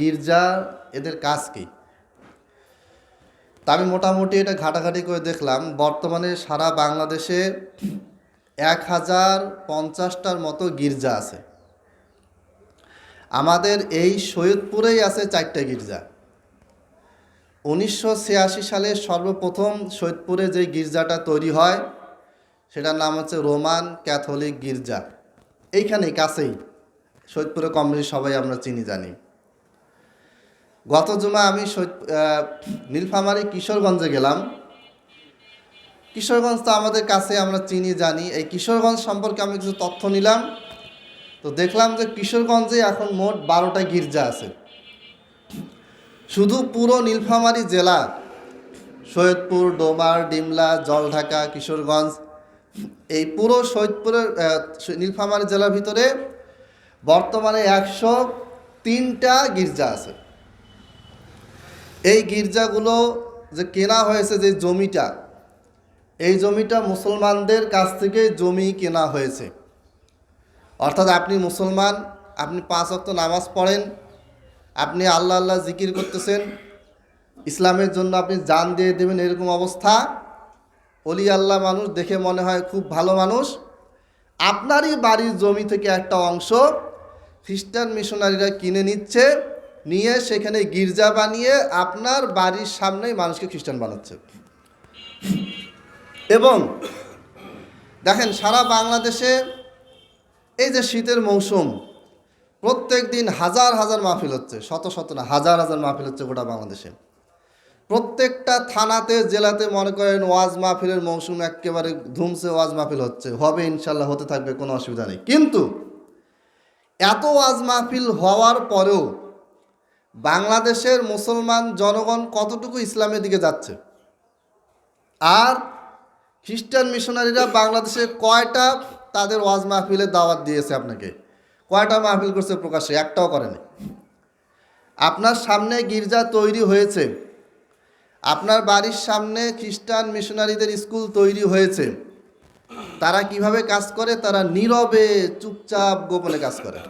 গির্জা এদের কাজ কি? তা আমি মোটামুটি এটা ঘাটাঘাটি করে দেখলাম, বর্তমানে সারা বাংলাদেশে 1050টার মতো গির্জা আছে। আমাদের এই সৈয়দপুরেই আছে 4টা গির্জা। 1986 সালে সর্বপ্রথম সৈয়দপুরে যে গির্জাটা তৈরি হয় সেটার নাম হচ্ছে রোমান ক্যাথলিক গির্জা। এইখানেই কাছেই, সৈয়দপুরে কম বেশি সবাই আমরা চিনি জানি। গত জুমা আমি নীলফামারী কিশোরগঞ্জে গেলাম। কিশোরগঞ্জ তো আমাদের কাছে, আমরা চিনি জানি। এই কিশোরগঞ্জ সম্পর্কে আমি কিছু তথ্য নিলাম, তো দেখলাম যে কিশোরগঞ্জে এখন মোট 12টা গির্জা আছে। শুধু পুরো নীলফামারী জেলা, সৈয়দপুর, ডোমার, ডিমলা, জলঢাকা, কিশোরগঞ্জ, এই পুরো সৈয়দপুরের নীলফামারী জেলার ভিতরে বর্তমানে 103টা গির্জা আছে। এই গির্জাগুলো যে কেনা হয়েছে, যে জমিটা, এই জমিটা মুসলমানদের কাছ থেকে জমি কেনা হয়েছে। অর্থাৎ আপনি মুসলমান, আপনি 5 ওয়াক্ত নামাজ পড়েন, আপনি আল্লাহ আল্লাহ জিকির করতেছেন, ইসলামের জন্য আপনি জান দিয়ে দেবেন, এরকম অবস্থা। অলি আল্লাহ মানুষ, দেখে মনে হয় খুব ভালো মানুষ। আপনারই বাড়ির জমি থেকে একটা অংশ খ্রিস্টান মিশনারিরা কিনে নিচ্ছে, নিয়ে সেখানে গির্জা বানিয়ে আপনার বাড়ির সামনেই মানুষকে খ্রিস্টান বানাচ্ছে। এবং দেখেন, সারা বাংলাদেশে এই যে শীতের মৌসুম, প্রত্যেক দিন হাজার হাজার মাহফিল হচ্ছে, শত শত না, হাজার হাজার মাহফিল হচ্ছে গোটা বাংলাদেশে। প্রত্যেকটা থানাতে, জেলাতে মনে করেন ওয়াজ মাহফিলের মৌসুম একেবারে ধুমসে ওয়াজ মাহফিল হচ্ছে, হবে ইনশাল্লাহ, হতে থাকবে, কোনো অসুবিধা নেই। কিন্তু এত ওয়াজ মাহফিল হওয়ার পরেও বাংলাদেশের মুসলমান জনগণ কতটুকু ইসলামের দিকে যাচ্ছে? আর খ্রিস্টান মিশনারিরা বাংলাদেশে কয়টা তাদের ওয়াজ মাহফিলের দাওয়াত দিয়েছে আপনাকে? কয়টা মাহফিল করছে প্রকাশ্যে? একটাও করেনি। আপনার সামনে গির্জা তৈরি হয়েছে, আপনার বাড়ির সামনে খ্রিস্টান মিশনারিদের স্কুল তৈরি হয়েছে। তারা কিভাবে কাজ করে? তারা নীরবে, চুপচাপ, গোপনে কাজ করে।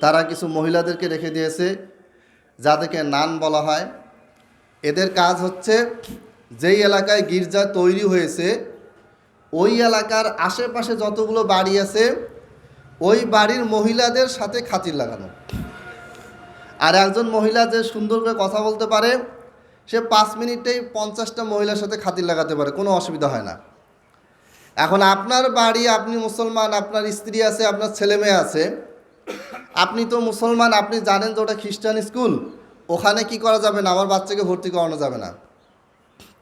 তারা কিছু মহিলাদেরকে রেখে দিয়েছে, যাদেরকে নান বলা হয়। এদের কাজ হচ্ছে, যেই এলাকায় গির্জা তৈরি হয়েছে ওই এলাকার আশেপাশে যতগুলো বাড়ি আছে, ওই বাড়ির মহিলাদের সাথে খাতির লাগানো। আর একজন মহিলা যে সুন্দর করে কথা বলতে পারে, সে 5 মিনিটেই 50টা মহিলার সাথে খাতির লাগাতে পারে, কোনো অসুবিধা হয় না। এখন আপনার বাড়ি, আপনি মুসলমান, আপনার স্ত্রী আছে, আপনার ছেলে মেয়ে আছে, আপনি তো মুসলমান, আপনি জানেন যে ওটা খ্রিস্টান স্কুল, ওখানে কি করা যাবে না, আমার বাচ্চাকে ভর্তি করানো যাবে না।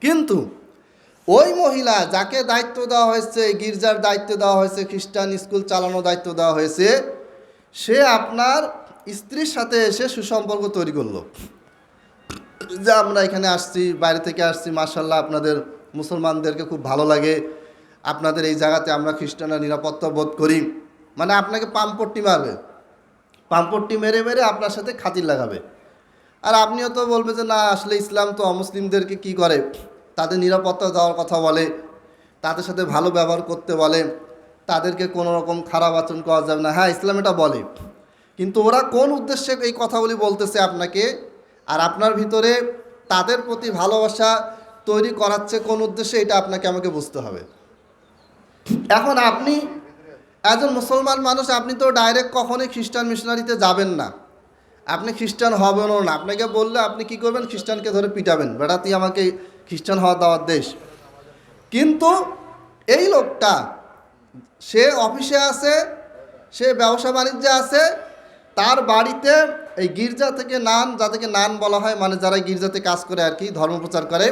কিন্তু ওই মহিলা যাকে দায়িত্ব দেওয়া হয়েছে, গির্জার দায়িত্ব দেওয়া হয়েছে, খ্রিস্টান স্কুল চালানোর দায়িত্ব দেওয়া হয়েছে, সে আপনার স্ত্রীর সাথে এসে সুসম্পর্ক তৈরি করলো, যে আমরা এখানে আসছি, বাইরে থেকে আসছি, মাশাআল্লাহ আপনাদের মুসলমানদেরকে খুব ভালো লাগে, আপনাদের এই জায়গাতে আমরা খ্রিস্টানরা নিরাপত্তা বোধ করি। মানে আপনাকে পাম্পট্টি মারবে, পাম্পট্টি মেরে মেরে আপনার সাথে খাতির লাগাবে। আর আপনিও তো বলবে যে না, আসলে ইসলাম তো অমুসলিমদেরকে কি করে, তাদের নিরাপত্তা দেওয়ার কথা বলে, তাদের সাথে ভালো ব্যবহার করতে বলে, তাদেরকে কোনো রকম খারাপ আচরণ করা যাবে না। হ্যাঁ, ইসলাম এটা বলে, কিন্তু ওরা কোন উদ্দেশ্যে এই কথাগুলি বলতেছে আপনাকে, আর আপনার ভিতরে তাদের প্রতি ভালোবাসা তৈরি করাচ্ছে কোন উদ্দেশ্যে, এটা আপনাকে আমাকে বুঝতে হবে। এখন আপনি একজন মুসলমান মানুষ, আপনি তো ডাইরেক্ট কখনোই খ্রিস্টান মিশনারিতে যাবেন না, আপনি খ্রিস্টান হবেনও না। আপনাকে বললে আপনি কি করবেন? খ্রিস্টানকে ধরে পিটাবেন, বেটা তুই আমাকে খ্রিস্টান হওয়ার দাওয়াত দেশ। কিন্তু এই লোকটা, সে অফিসে আছে, সে ব্যবসা বাণিজ্যে আছে, তার বাড়িতে এই গির্জা থেকে নান, যাদেরকে নান বলা হয়, মানে যারা গির্জাতে কাজ করে আর কি, ধর্মপ্রচার করে,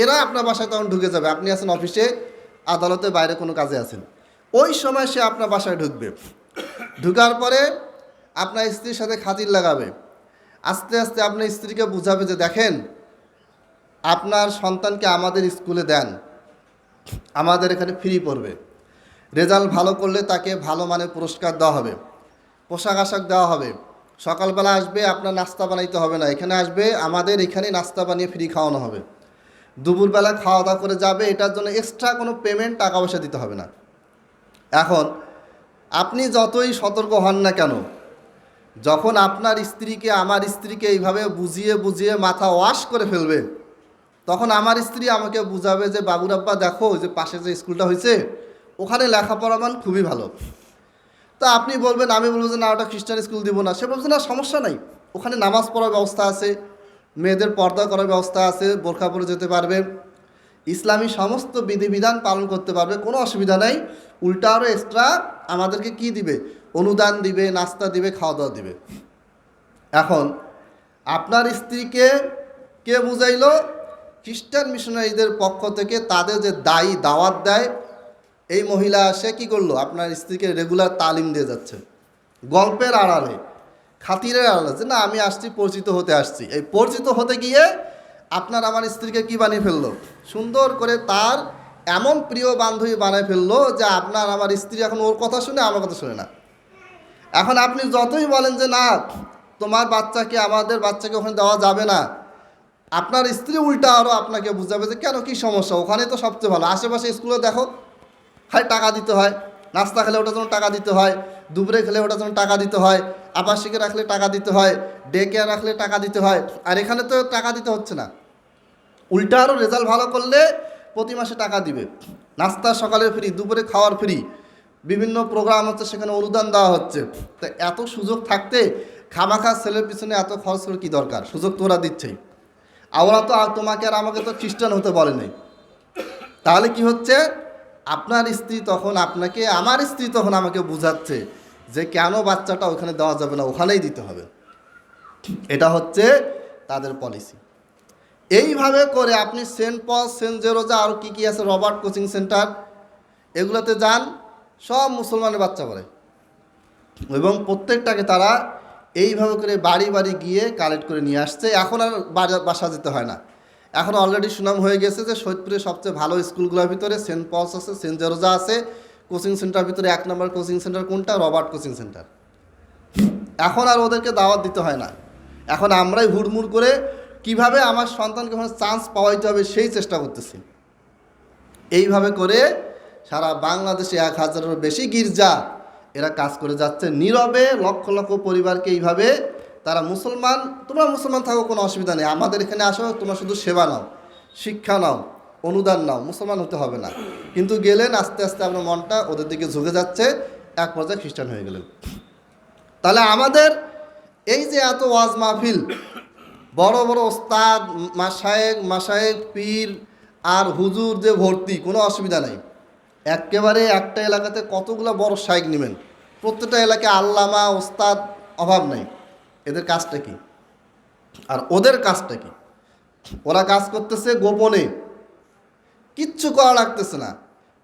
এরা আপনার বাসায় তখন ঢুকে যাবে। আপনি আছেন অফিসে, আদালতে, বাইরে কোনো কাজে আছেন, ওই সময় সে আপনার বাসায় ঢুকবে। ঢুকার পরে আপনার স্ত্রীর সাথে খাতির লাগাবে, আস্তে আস্তে আপনার স্ত্রীকে বুঝাবে যে দেখেন, আপনার সন্তানকে আমাদের স্কুলে দেন, আমাদের এখানে ফ্রি পড়বে, রেজাল্ট ভালো করলে তাকে ভালো মানের পুরস্কার দেওয়া হবে, পোশাক আশাক দেওয়া হবে, সকালবেলা আসবে, আপনার নাস্তা বানাইতে হবে না, এখানে আসবে, আমাদের এখানে নাস্তা বানিয়ে ফ্রি খাওয়ানো হবে, দুপুরবেলা খাওয়া দাওয়া করে যাবে, এটার জন্য এক্সট্রা কোনো পেমেন্ট, টাকা পয়সা দিতে হবে না। এখন আপনি যতই সতর্ক হন না কেন, যখন আপনার স্ত্রীকে আমার স্ত্রীকে এইভাবে বুঝিয়ে বুঝিয়ে মাথা ওয়াশ করে ফেলবে, তখন আমার স্ত্রী আমাকে বুঝাবে যে বাবুর আব্বা দেখো যে পাশে যে স্কুলটা হয়েছে ওখানে লেখাপড়া মান খুবই ভালো। তা আপনি বলবেন, আমি বলবো যে না ওটা খ্রিস্টান স্কুল দিব না। সে বলছে না সমস্যা নাই, ওখানে নামাজ পড়ার ব্যবস্থা আছে, মেয়েদের পর্দা করার ব্যবস্থা আছে, বোরখা পরে যেতে পারবে, ইসলামী সমস্ত বিধিবিধান পালন করতে পারবে, কোনো অসুবিধা নাই। উল্টা আরও এক্সট্রা আমাদেরকে কি দিবে, অনুদান দিবে, নাস্তা দিবে, খাওয়া দাওয়া দিবে। এখন আপনার স্ত্রীকে কে বুঝাইলো? খ্রিস্টান মিশনারিদের পক্ষ থেকে তাদের যে দায়ী দাওয়াত দেয় এই মহিলা, সে কী করলো? আপনার স্ত্রীকে রেগুলার তালিম দিয়ে যাচ্ছে, গল্পের আড়ালে, খাতিরের আড়ালে, যে না আমি আসছি, পরিচিত হতে আসছি। এই পরিচিত হতে গিয়ে আপনার আমার স্ত্রীকে কি বানিয়ে ফেললো? সুন্দর করে তার এমন প্রিয় বান্ধবী বানিয়ে ফেললো যে আপনার আমার স্ত্রী এখন ওর কথা শুনে আমার কথা শুনে না। এখন আপনি যতই বলেন যে না তোমার বাচ্চাকে, আমাদের বাচ্চাকে ওখানে দেওয়া যাবে না, আপনার স্ত্রী উল্টা আরও আপনাকে বুঝাবে যে কেন, কী সমস্যা, ওখানে তো সবচেয়ে ভালো, আশেপাশে স্কুলে দেখো, হয় টাকা দিতে হয়, নাস্তা খেলে ওটার জন্য টাকা দিতে হয়, দুপুরে খেলে ওটার জন্য টাকা দিতে হয়, আবাসিকে রাখলে টাকা দিতে হয়, ডে কেয়ার রাখলে টাকা দিতে হয়, আর এখানে তো টাকা দিতে হচ্ছে না। উল্টা আরও রেজাল্ট ভালো করলে প্রতি মাসে টাকা দিবে, নাস্তা সকালে ফ্রি, দুপুরে খাওয়ার ফ্রি, বিভিন্ন প্রোগ্রাম হচ্ছে সেখানে অনুদান দেওয়া হচ্ছে। তো এত সুযোগ থাকতে খামাখা ছেলের পিছনে এত খরচ করে কী দরকার? সুযোগ তো ওরা দিচ্ছেই। ওরা তো তোমাকে আর আমাকে তো খ্রিস্টান হতে বলে নাই। তাহলে কি হচ্ছে? আপনার স্ত্রী তখন আপনাকে, আমার স্ত্রী তখন আমাকে বুঝাচ্ছে যে কেন বাচ্চাটা ওখানে দেওয়া যাবে না, ওখানেই দিতে হবে। এটা হচ্ছে তাদের পলিসি। এইভাবে করে আপনি সেন্ট পল, সেন্ট জেরোজা, আরও কী কী আছে, রবার্ট কোচিং সেন্টার, এগুলোতে যান, সব মুসলমানের বাচ্চা পড়ে, এবং প্রত্যেকটাকে তারা এইভাবে করে বাড়ি বাড়ি গিয়ে কালেক্ট করে নিয়ে আসছে। এখন আর বাসা যেতে হয় না, এখন অলরেডি সুনাম হয়ে গেছে যে সৈয়দপুরের সবচেয়ে ভালো স্কুলগুলোর ভিতরে সেন্ট পলস আছে, সেন্ট জেরোজা আছে, কোচিং সেন্টার ভিতরে 1 নম্বর কোচিং সেন্টার কোনটা? Robert coaching centre. এখন আর ওদেরকে দাওয়াত দিতে হয় না, এখন আমরাই হুড়মুড় করে কিভাবে আমার সন্তানকে ওখানে চান্স পাওয়াইতে হবে সেই চেষ্টা করতেছি। এইভাবে করে সারা বাংলাদেশে 1000-এরও বেশি গির্জা এরা কাজ করে যাচ্ছে নীরবে, লক্ষ লক্ষ পরিবারকে এইভাবে তারা মুসলমান, তোমরা মুসলমান থাকো, কোনো অসুবিধা নেই, আমাদের এখানে আসো, তোমরা শুধু সেবা নাও, শিক্ষা নাও, অনুদান নাও, মুসলমান হতে হবে না। কিন্তু গেলেন, আস্তে আস্তে আপনার মনটা ওদের দিকে ঝুঁকে যাচ্ছে, এক পর্যায়ে খ্রিস্টান হয়ে গেলেন। তাহলে আমাদের এই যে এত ওয়াজ মাহফিল, বড় বড় ওস্তাদ, মাশায়েখ, পীর আর হুজুর যে ভর্তি, কোনো অসুবিধা নেই। একেবারে একটা এলাকাতে কতগুলো বড় শাইখ নেবেন, প্রত্যেকটা এলাকায় আল্লামা, ওস্তাদ, অভাব নাই। এদের কাজটা কি? আর ওদের কাজটা কি? ওরা কাজ করতেছে গোপনে, কিচ্ছু করা লাগতেছে না,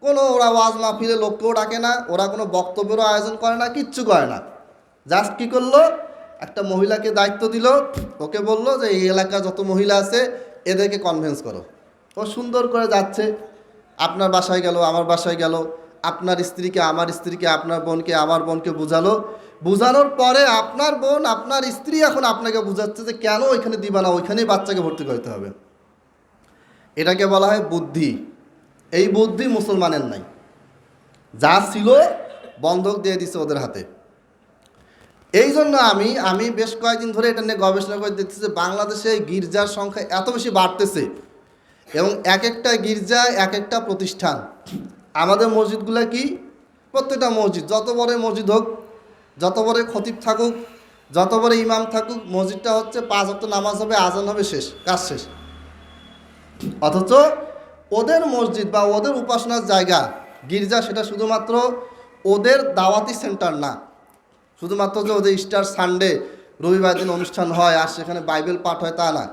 কোনো ওরা ওয়াজ মাহফিলে লোককেও ডাকে না, ওরা কোনো বক্তব্যেরও আয়োজন করে না, কিচ্ছু করে না। জাস্ট কী করলো, একটা মহিলাকে দায়িত্ব দিল, ওকে বলল যে এই এলাকা যত মহিলা আছে এদেরকে কনভিন্স করো। ও সুন্দর করে যাচ্ছে, আপনার বাসায় গেল, আমার বাসায় গেল, আপনার স্ত্রীকে আমার স্ত্রীকে, আপনার বোনকে আমার বোনকে বুঝালো। বুঝানোর পরে আপনার বোন, আপনার স্ত্রী এখন আপনাকে বুঝাচ্ছে যে কেন ওইখানে দিবা না, ওইখানেই বাচ্চাকে ভর্তি করতে হবে। এটাকে বলা হয় বুদ্ধি। এই বুদ্ধি মুসলমানের নাই, যা ছিল বন্ধক দিয়ে দিছে ওদের হাতে। এই জন্য আমি বেশ কয়েকদিন ধরে এটা নিয়ে গবেষণা করে দেখতেছি যে বাংলাদেশে গির্জার সংখ্যা এত বেশি বাড়তেছে, এবং এক একটা গির্জা এক একটা প্রতিষ্ঠান। আমাদের মসজিদগুলো কি, প্রত্যেকটা মসজিদ, যত বড় মসজিদ হোক, যত বড় খতিব থাকুক, যত বড় ইমাম থাকুক, মসজিদটা হচ্ছে 5 ওয়াক্ত নামাজ হবে, আজান হবে, শেষ, কাজ শেষ। অথচ ওদের মসজিদ বা ওদের উপাসনার জায়গা গির্জা, সেটা শুধুমাত্র ওদের দাওয়াতি সেন্টার না, শুধুমাত্র যে ওদের স্টার সানডে রবিবার দিন অনুষ্ঠান হয় আর সেখানে বাইবেল পাঠ হয় তা না।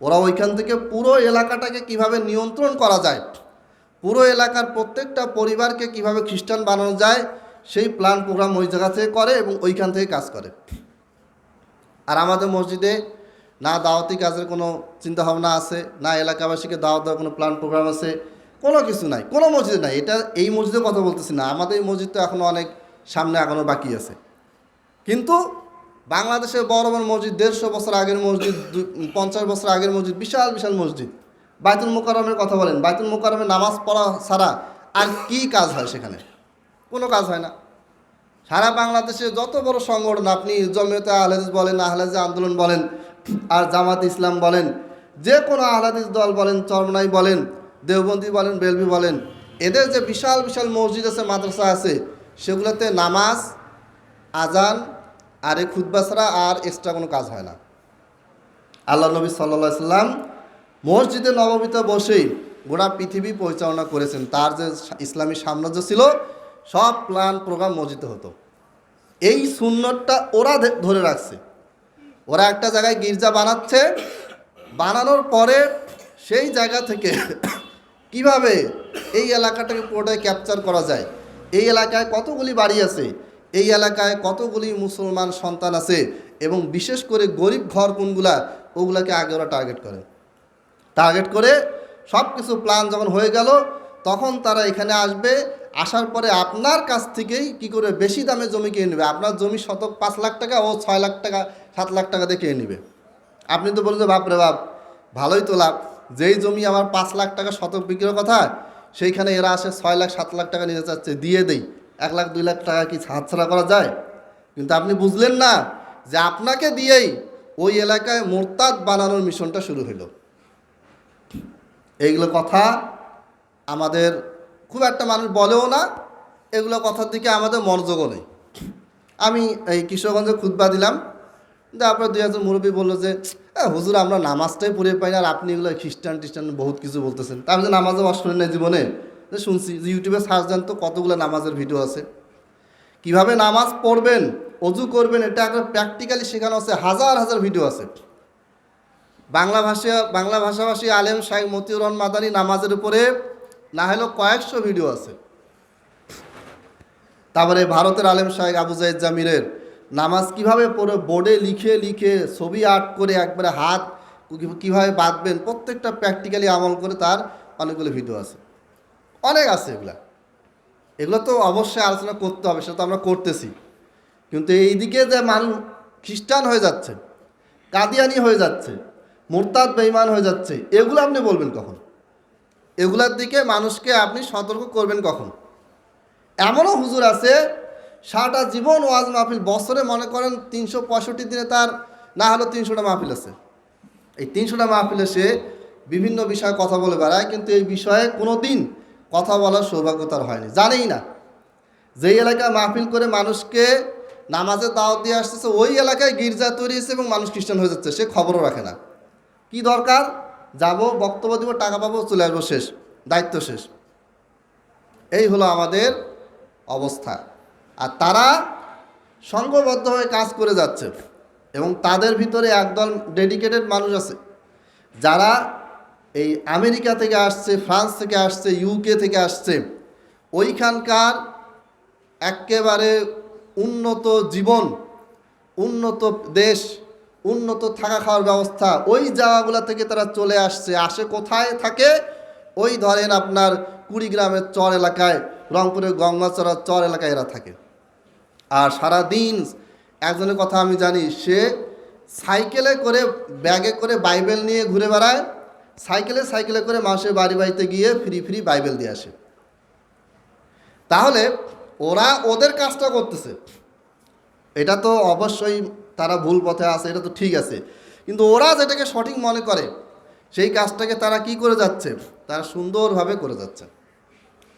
ওরা ওইখান থেকে পুরো এলাকাটাকে কিভাবে নিয়ন্ত্রণ করা যায়, পুরো এলাকার প্রত্যেকটা পরিবারকে কিভাবে খ্রিস্টান বানানো যায় সেই প্ল্যান প্রোগ্রাম ওই জায়গা থেকে করে এবং ওইখান থেকে কাজ করে। আর আমাদের মসজিদে না দাওয়াতি কাজের কোনো চিন্তাভাবনা আছে, না এলাকাবাসীকে দাওয়াত দেওয়ার কোনো প্ল্যান প্রোগ্রাম আছে, কোনো কিছু নাই, কোনো মসজিদে নাই। এটা এই মসজিদের কথা বলতেছি না, আমাদের এই মসজিদ তো এখনও অনেক সামনে আগানো বাকি আছে। কিন্তু বাংলাদেশের বড় বড় মসজিদ, 150 বছর আগের মসজিদ, 50 বছর আগের মসজিদ, বিশাল বিশাল মসজিদ। বাইতুল মোকাররমের কথা বলেন, বাইতুল মোকাররমে নামাজ পড়া ছাড়া আর কি কাজ হয় সেখানে? কোনো কাজ হয় না। সারা বাংলাদেশে যত বড় সংগঠন, আপনি জমিয়তে আহলে হাদিস বলেন, আহলে হাদিস আন্দোলন বলেন, আর জামাত ইসলাম বলেন, যে কোনো আহলে হাদিস দল বলেন, চরমনাই বলেন, দেওবন্দি বলেন, বেলভি বলেন, এদের যে বিশাল বিশাল মসজিদ আছে, মাদ্রাসা আছে, সেগুলোতে নামাজ, আজান আর এই খুতবা ছাড়া আর এক্সট্রা কোনো কাজ হয় না। আল্লাহ নবী সাল্লাল্লাহু আলাইহি সাল্লাম মসজিদে নববীতে বসেই গোটা পৃথিবী পরিচালনা করেছেন। তার যে ইসলামী সাম্রাজ্য ছিল, সব প্ল্যান প্রোগ্রাম মসজিদে হতো। এই সুন্নতটা ওরা ধরে রাখছে। ওরা একটা জায়গায় গির্জা বানাচ্ছে, বানানোর পরে সেই জায়গা থেকে কিভাবে এই এলাকাটাকে পুরোটাই ক্যাপচার করা যায়, এই এলাকায় কতগুলি বাড়ি আছে, এই এলাকায় কতগুলি মুসলমান সন্তান আছে, এবং বিশেষ করে গরিব ঘর কোনগুলা, ওগুলাকে আগে ওরা টার্গেট করে সব কিছু প্ল্যান যখন হয়ে গেল, তখন তারা এখানে আসবে। আসার পরে আপনার কাছ থেকেই কি করে বেশি দামে জমি কিনে নেবে। আপনার জমি শতক 5 লাখ টাকা, ও 6 লাখ টাকা 7 লাখ টাকা দিয়ে কিনে নেবে। আপনি তো বলছেন বাপরে বাপ, ভালোই তো লাভ, যেই জমি আমার 5 লাখ টাকা শতক বিক্রির কথা, সেইখানে এরা আসে 6 লাখ 7 লাখ টাকা নিতে চাচ্ছে, দিয়ে দেই। 1 লাখ 2 লাখ টাকা কি হাতছাড়া করা যায়? কিন্তু আপনি বুঝলেন না যে আপনাকে দিয়েই ওই এলাকায় মোরতাদ বানানোর মিশনটা শুরু হলো। এইগুলো কথা আমাদের খুব একটা মানুষ বলেও না, এগুলো কথার দিকে আমাদের মনোযোগও নেই। আমি এই কিশোরগঞ্জে খুতবা দিলাম, তারপরে 2 মুরব্বী বললো যে হুজুর আমরা নামাজটাই পড়ে পাই না, আর আপনি এগুলো খ্রিস্টান বহুত কিছু বলতেছেন। তারপরে যে নামাজও শুনেন না জীবনে, শুনছি যে ইউটিউবে সার্চ দেন তো কতগুলো নামাজের ভিডিও আছে, কিভাবে নামাজ পড়বেন, অজু করবেন, এটা একটা প্র্যাকটিক্যালি শেখানো আছে, হাজার হাজার ভিডিও আছে। বাংলা ভাষাভাষী আলেম শাইখ মতিউর রহমান মাদানী নামাজের উপরে না হলেও কয়েকশো ভিডিও আছে। তারপরে ভারতের আলেম শাইখ আবু জাইদ জামিরের নামাজ কিভাবে পড়ে বোর্ডে লিখে লিখে ছবি আর্ট করে একবারে হাত কীভাবে বাঁধবেন, প্রত্যেকটা প্র্যাকটিক্যালি আমল করে তার অনেকগুলো ভিডিও আছে, অনেক আছে। এগুলো তো অবশ্যই আলোচনা করতে হবে, সেটা তো আমরা করতেছি। কিন্তু এইদিকে যে মানুষ খ্রিস্টান হয়ে যাচ্ছে, কাদিয়ানি হয়ে যাচ্ছে, মুরতাদ বেঈমান হয়ে যাচ্ছে, এগুলো আপনি বলবেন কখন? এগুলার দিকে মানুষকে আপনি সতর্ক করবেন কখন? এমনও হুজুর আছে সারাটা জীবন ওয়াজ মাহফিল, বছরে মনে করেন 365 দিনে তার না হলেও 300টা মাহফিল আছে। এই 300টা মাহফিলে সে বিভিন্ন বিষয়ে কথা বলে বেড়ায়, কিন্তু এই বিষয়ে কোনো দিন কথা বলার সৌভাগ্য তার হয়নি, জানেই না। যেই এলাকায় মাহফিল করে মানুষকে নামাজের দাওয়াত দিয়ে আসতেছে, ওই এলাকায় গির্জা তৈরি হয়েছে এবং মানুষ খ্রিস্টান হয়ে যাচ্ছে, সে খবরও রাখে না। কি দরকার, যাব, বক্তব্য দিব, টাকা পাবো, চলে আসবো, শেষ, দায়িত্ব শেষ। এই হলো আমাদের অবস্থা। আর তারা সংঘবদ্ধ হয়ে কাজ করে যাচ্ছে, এবং তাদের ভিতরে একদল ডেডিকেটেড মানুষ আছে যারা এই আমেরিকা থেকে আসছে, ফ্রান্স থেকে আসছে, ইউকে থেকে আসছে, ওইখানকার একেবারে উন্নত জীবন, উন্নত দেশ, উন্নত থাকা খাওয়ার ব্যবস্থা, ওই জায়গাগুলো থেকে তারা চলে আসে কোথায় থাকে? ওই ধরেন আপনার কুড়িগ্রামের চর এলাকায়, রংপুরের গঙ্গাচড়ার চর এলাকায় এরা থাকে। আর সারাদিন একজনের কথা আমি জানি, সে সাইকেলে করে, ব্যাগে করে বাইবেল নিয়ে ঘুরে বেড়ায়, সাইকেলে করে মানুষের বাড়িতে গিয়ে ফ্রি বাইবেল দিয়ে আসে। তাহলে ওরা ওদের কাজটা করতেছে, এটা তো অবশ্যই তারা ভুল পথে আছে, এটা তো ঠিক আছে, কিন্তু ওরা যেটাকে সঠিক মনে করে সেই কাজটাকে তারা কি করে যাচ্ছে, তারা সুন্দরভাবে করে যাচ্ছে।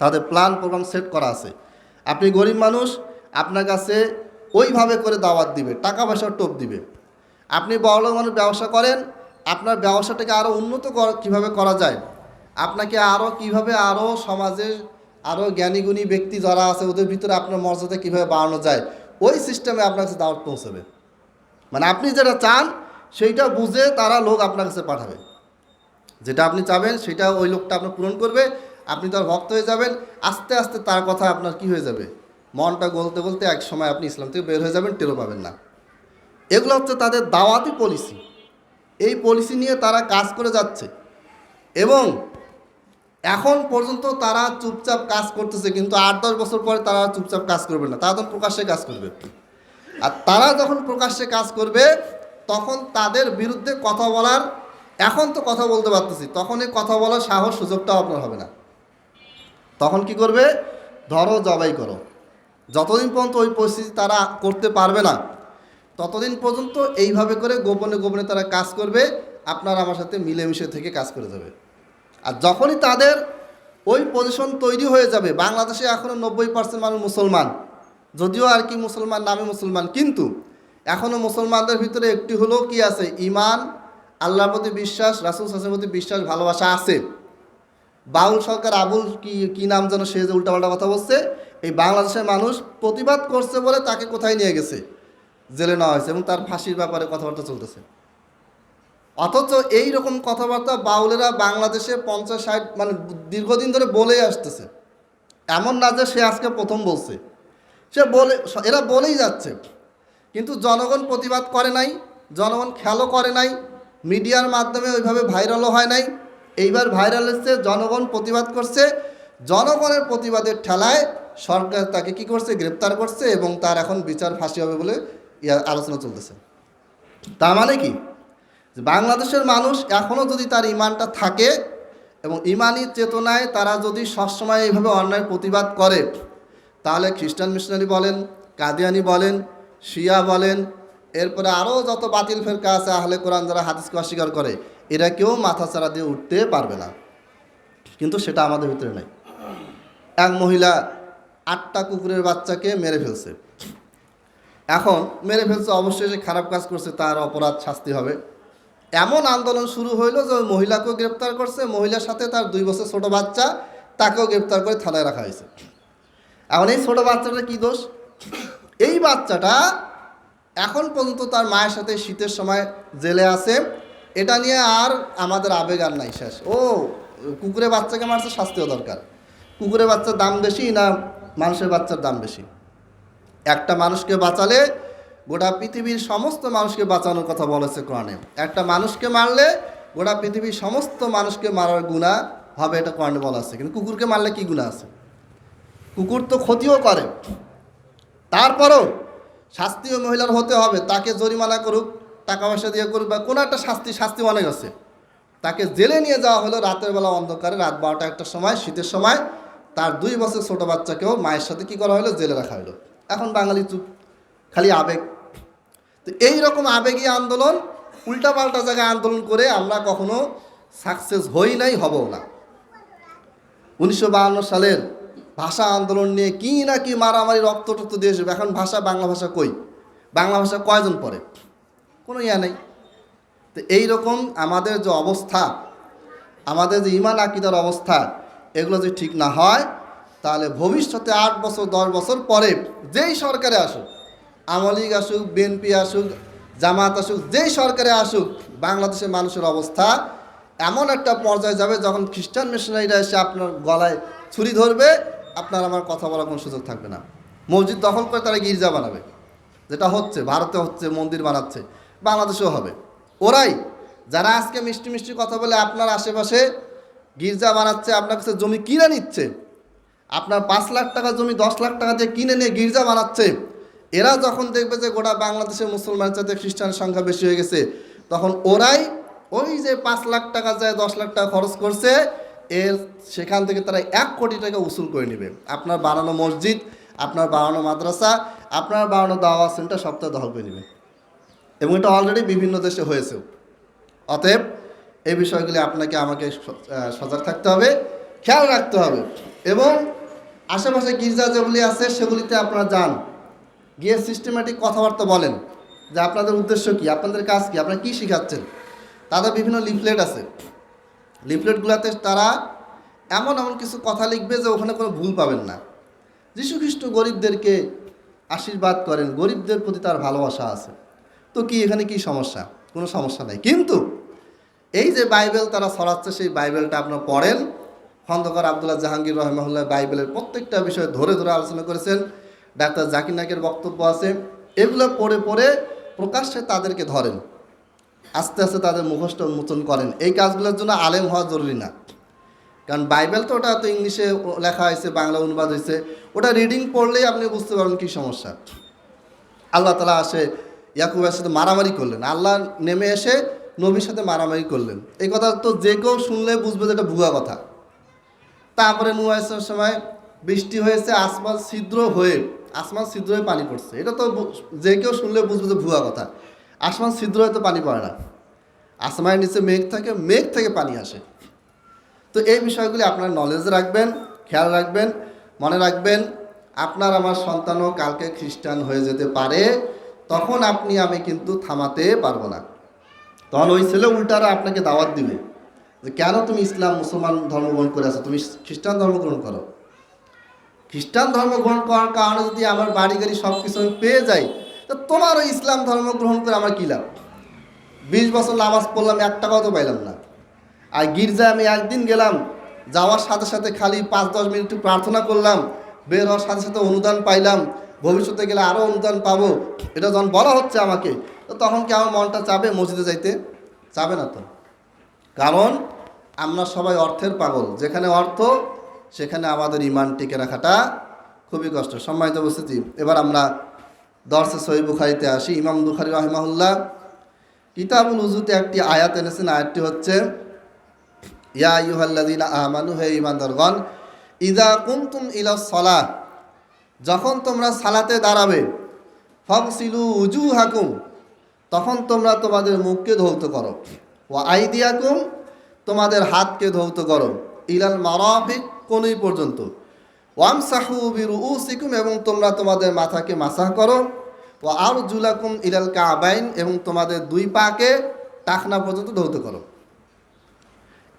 তাদের প্ল্যান প্রোগ্রাম সেট করা আছে। আপনি গরিব মানুষ, আপনার কাছে ওইভাবে করে দাওয়াত দিবে, টাকা পয়সার টোপ দিবে। আপনি বড়লোক মানুষ, ব্যবসা করেন, আপনার ব্যবসাটাকে আরও উন্নত কীভাবে করা যায়, আপনাকে আরও কীভাবে আরও সমাজের আরও জ্ঞানীগুণী ব্যক্তি যারা আছে ওদের ভিতরে আপনার মর্যাদা কীভাবে বাড়ানো যায়, ওই সিস্টেমে আপনার কাছে দাওয়াত পৌঁছাবে। মানে আপনি যেটা চান সেইটা বুঝে তারা লোক আপনার কাছে পাঠাবে, যেটা আপনি চাবেন সেটা ওই লোকটা আপনার পূরণ করবে, আপনি তার ভক্ত হয়ে যাবেন। আস্তে আস্তে তার কথা আপনার কি হয়ে যাবে, মনটা গলতে গলতে এক সময় আপনি ইসলাম থেকে বের হয়ে যাবেন, টেরও পাবেন না। এগুলো হচ্ছে তাদের দাওয়াতি পলিসি। এই পলিসি নিয়ে তারা কাজ করে যাচ্ছে, এবং এখন পর্যন্ত তারা চুপচাপ কাজ করতেছে, কিন্তু 8-10 বছর পরে তারা চুপচাপ কাজ করবে না, তারা তখন প্রকাশ্যে কাজ করবে। আর তারা যখন প্রকাশ্যে কাজ করবে তখন তাদের বিরুদ্ধে কথা বলার, এখন তো কথা বলতে পারতেছি, তখন এই কথা বলার সাহস সুযোগটাও আপনার হবে না। তখন কি করবে, ধরো জবাই করো, যতদিন পর্যন্ত ওই পরিস্থিতি তারা করতে পারবে না, ততদিন পর্যন্ত এইভাবে করে গোপনে গোপনে তারা কাজ করবে, আপনার আমার সাথে মিলেমিশে থেকে কাজ করে যাবে। আর যখনই তাদের ওই পজিশন তৈরি হয়ে যাবে, বাংলাদেশে এখনও 90% মানুষ মুসলমান, যদিও আর কি মুসলমান নামে মুসলমান, কিন্তু এখনও মুসলমানদের ভিতরে একটি হলেও কি আছে, ইমান, আল্লাহর প্রতি বিশ্বাস, রাসূল সাল্লাল্লাহু আলাইহি ওয়াসাল্লামের প্রতি বিশ্বাস, ভালোবাসা আছে। বাউল সরকার আবুল কি নাম যেন, সে যে উল্টাপাল্টা কথা বলছে, এই বাংলাদেশের মানুষ প্রতিবাদ করছে বলে তাকে কোথায় নিয়ে গেছে, জেলে নেওয়া হয়েছে, এবং তার ফাঁসির ব্যাপারে কথাবার্তা চলতেছে। অথচ এই রকম কথাবার্তা বাউলেরা বাংলাদেশে 50-60 মানে দীর্ঘদিন ধরে বলেই আসতেছে। এমন না যে সে আজকে প্রথম বলছে, এরা বলেই যাচ্ছে, কিন্তু জনগণ প্রতিবাদ করে নাই, জনগণ খেয়ালও করে নাই, মিডিয়ার মাধ্যমে ওইভাবে ভাইরালও হয় নাই। এইবার ভাইরাল হচ্ছে, জনগণ প্রতিবাদ করছে, জনগণের প্রতিবাদের ঠেলায় সরকার তাকে কি করছে, গ্রেপ্তার করছে, এবং তার এখন বিচার ফাঁসি হবে বলে আলোচনা চলতেছে। তার মানে কি, বাংলাদেশের মানুষ এখনও যদি তার ইমানটা থাকে এবং ইমানি চেতনায় তারা যদি সবসময় এইভাবে অন্যায় প্রতিবাদ করে, তাহলে খ্রিস্টান মিশনারি বলেন, কাদিয়ানি বলেন, শিয়া বলেন, এরপরে আরও যত বাতিল ফেরকা আছে, আহলে কোরআন যারা হাদিসকে অস্বীকার করে, এরা কেউ মাথাচাড়া দিয়ে উঠতে পারবে না। কিন্তু সেটা আমাদের ভিতরে নাই। এক মহিলা 8টা কুকুরের বাচ্চাকে মেরে ফেলছে। এখন মেরে ফেলছে, অবশ্যই সে খারাপ কাজ করছে, তার অপরাধ শাস্তি হবে। এমন আন্দোলন শুরু হইল যে ওই মহিলাকেও গ্রেপ্তার করছে, মহিলার সাথে তার 2 বছর ছোট বাচ্চা, তাকেও গ্রেপ্তার করে থানায় রাখা হয়েছে। এখন এই ছোট বাচ্চাটা কি দোষ? এই বাচ্চাটা এখন পর্যন্ত তার মায়ের সাথে শীতের সময় জেলে আছে। এটা নিয়ে আর আমাদের আবেগ আর নাই, শেষ। ও কুকুরের বাচ্চাকে মারছে, শাস্তিও দরকার। কুকুরের বাচ্চার দাম বেশি না মানুষের বাচ্চার দাম বেশি? একটা মানুষকে বাঁচালে গোটা পৃথিবীর সমস্ত মানুষকে বাঁচানোর কথা বলেছে কোরআনে। একটা মানুষকে মারলে গোটা পৃথিবীর সমস্ত মানুষকে মারার গুনাহ হবে, এটা কোরআনে বলা আছে। কিন্তু কুকুরকে মারলে কি গুনাহ আছে? কুকুর তো ক্ষতিও করে, তারপরও শাস্তিও মহিলার হতে হবে। তাকে জরিমানা করুক, টাকা পয়সা দিয়ে করুক, বা কোনো একটা শাস্তি অনেক আছে। তাকে জেলে নিয়ে যাওয়া হলো রাতের বেলা অন্ধকারে, রাত 12টা-1টার সময়, শীতের সময়। তার 2 বছর ছোট বাচ্চাকেও মায়ের সাথে কি করা হলো, জেলে রাখা হলো। এখন বাঙালি চুপ, খালি আবেগ। তো এইরকম আবেগী আন্দোলন, উল্টাপাল্টা জায়গায় আন্দোলন করে আমরা কখনো সাকসেস হই নাই, হবও না। 1952 সালের ভাষা আন্দোলন নিয়ে কি না কি মারামারি, রক্ত দিয়েছে। এখন বাংলা ভাষা কই? বাংলা ভাষা কয়জন পড়ে? কোনো ইয়া নেই। তো এইরকম আমাদের যে অবস্থা, আমাদের যে ইমান আকিদার অবস্থা, এগুলো যদি ঠিক না হয়, তাহলে ভবিষ্যতে 8 বছর 10 বছর পরে যেই সরকারে আসুক, আওয়ামী লীগ আসুক, বিএনপি আসুক, জামাত আসুক, যেই সরকারে আসুক, বাংলাদেশের মানুষের অবস্থা এমন একটা পর্যায়ে যাবে যখন খ্রিস্টান মিশনারিরা এসে আপনার গলায় ছুরি ধরবে, আপনার আমার কথা বলার কোনো সুযোগ থাকবে না। মসজিদ দখল করে তারা গির্জা বানাবে, যেটা হচ্ছে, ভারতে হচ্ছে, মন্দির বানাচ্ছে, বাংলাদেশেও হবে। ওরাই যারা আজকে মিষ্টি মিষ্টি কথা বলে আপনার আশেপাশে গির্জা বানাচ্ছে, আপনার কাছে জমি কিনে নিচ্ছে, আপনার 5 লাখ টাকা জমি 10 লাখ টাকা দিয়ে কিনে নিয়ে গির্জা বানাচ্ছে, এরা যখন দেখবে যে গোটা বাংলাদেশের মুসলমানের চাইতে খ্রিস্টানের সংখ্যা বেশি হয়ে গেছে, তখন ওরাই ওই যে 5 লাখ টাকা যায় 10 লাখ টাকা খরচ করছে, সেখান থেকে তারা 1 কোটি টাকা উসুল করে নেবে। আপনার বানানো মসজিদ, আপনার বানানো মাদ্রাসা, আপনার বানানো দাওয়া সেন্টার সপ্তাহে দখল করে নেবে, এবং এটা অলরেডি বিভিন্ন দেশে হয়েছেও। অতএব এই বিষয়গুলি আপনাকে আমাকে সজাগ থাকতে হবে, খেয়াল রাখতে হবে। এবং আশেপাশে গির্জা যেগুলি আছে সেগুলিতে আপনারা যান, গিয়ে সিস্টেম্যাটিক কথাবার্তা বলেন যে আপনাদের উদ্দেশ্য কী, আপনাদের কাজ কী, আপনারা কী শেখাচ্ছেন। তাদের বিভিন্ন লিফলেট আছে, লিফলেটগুলোতে তারা এমন কিছু কথা লিখবে যে ওখানে কোনো ভুল পাবেন না। যীশু খ্রিস্ট গরিবদেরকে আশীর্বাদ করেন, গরিবদের প্রতি তার ভালোবাসা আছে। তো কি এখানে কি সমস্যা? কোনো সমস্যা নেই। কিন্তু এই যে বাইবেল তারা ছড়াচ্ছে, সেই বাইবেলটা আপনারা পড়েন। খন্দকার আব্দুল্লাহ জাহাঙ্গীর রহমাহুল্লাহ বাইবেলের প্রত্যেকটা বিষয় ধরে ধরে আলোচনা করেছেন। ডাক্তার জাকির নায়েকের বক্তব্য আছে। এগুলো পড়ে পড়ে প্রকাশ্যে তাদেরকে ধরেন, আস্তে আস্তে তাদের মুখস্থ উন্মোচন করেন। এই কাজগুলোর জন্য আলেম হওয়া জরুরি না, কারণ বাইবেল তো ওটা তো ইংলিশে লেখা হয়েছে, বাংলা অনুবাদ হয়েছে, ওটা রিডিং পড়লেই আপনি বুঝতে পারবেন কী সমস্যা। আল্লাহ তাআলা আসে ইয়াকুবের সাথে মারামারি করলেন, আল্লাহ নেমে এসে নবীর সাথে মারামারি করলেন। এই কথা তো যে কেউ শুনলে বুঝবে যে এটা ভুয়া কথা। তারপরে নূহ আলাইহিস সালামের সময় বৃষ্টি হয়েছে, আসমান ছিদ্র হয়ে আসমান ছিদ্র হয়ে পানি পড়ছে, এটা তো যে কেউ শুনলে বুঝবে যে ভুয়া কথা। আসমান ছিদ্র হয়ে তো পানি পড়ে না, আসমানের নিচে মেঘ থাকে, মেঘ থেকে পানি আসে। তো এই বিষয়গুলি আপনার নলেজ রাখবেন, খেয়াল রাখবেন, মনে রাখবেন। আপনার আমার সন্তানও কালকে খ্রিস্টান হয়ে যেতে পারে, তখন আপনি আমি কিন্তু থামাতে পারবো না। তখন ওই ছেলে উল্টারা আপনাকে দাওয়াত দিবে যে কেন তুমি ইসলাম মুসলমান ধর্ম গ্রহণ করে আছো, তুমি খ্রিস্টান ধর্ম গ্রহণ করো। খ্রিস্টান ধর্ম গ্রহণ করার কারণে যদি আমার বাড়ি গাড়ি সব কিছু আমি পেয়ে যাই, তো তোমার ওই ইসলাম ধর্ম গ্রহণ করে আমার কী লাভ? 20 বছর নামাজ পড়লাম, 1 টাকাও তো পাইলাম না। আর গির্জায় আমি একদিন গেলাম, যাওয়ার সাথে সাথে খালি 5-10 মিনিট প্রার্থনা করলাম, বের হওয়ার সাথে সাথে অনুদান পাইলাম, ভবিষ্যতে গেলে আরও অনুদান পাবো, এটা যখন বলা হচ্ছে আমাকে, তো তখন কি আমার মনটা চাবে মসজিদে যাইতে? চাবে না তো। কারণ আমরা সবাই অর্থের পাগল, যেখানে অর্থ সেখানে আমাদের ইমান টিকে রাখাটা খুবই কষ্ট। সম্মানিত উপস্থিতি, এবার আমরা দর্শে সহিহ বুখারীতে আসি। ইমাম বুখারী রাহিমাহুল্লাহ কিতাবুল উযুতে একটি আয়াত এনেছেন। আয়াতটি হচ্ছে, ইয়া আইয়ুহাল্লাযীনা আমানু, হে ঈমানদারগণ, ইযা কুমতুম ইলাস সালাহ, যখন তোমরা সালাতে দাঁড়াবে, ফাগসিলু উজুহাকুম, তখন তোমরা তোমাদের মুখকে ধৌত করো, ওয়া আইদিয়াকুম, তোমাদের হাতকে ধৌত করো, ইলাল মারাফিক, কোনই পর্যন্ত, ওয়ামসাহু বিরুউসিকুম, এবং তোমরা তোমাদের মাথাকে মাসাহ করো, ওয়া আরজুলাকুম ইলাল কাবাইন, এবং তোমাদের 2 পাকে টাকনা পর্যন্ত ধৌত করো।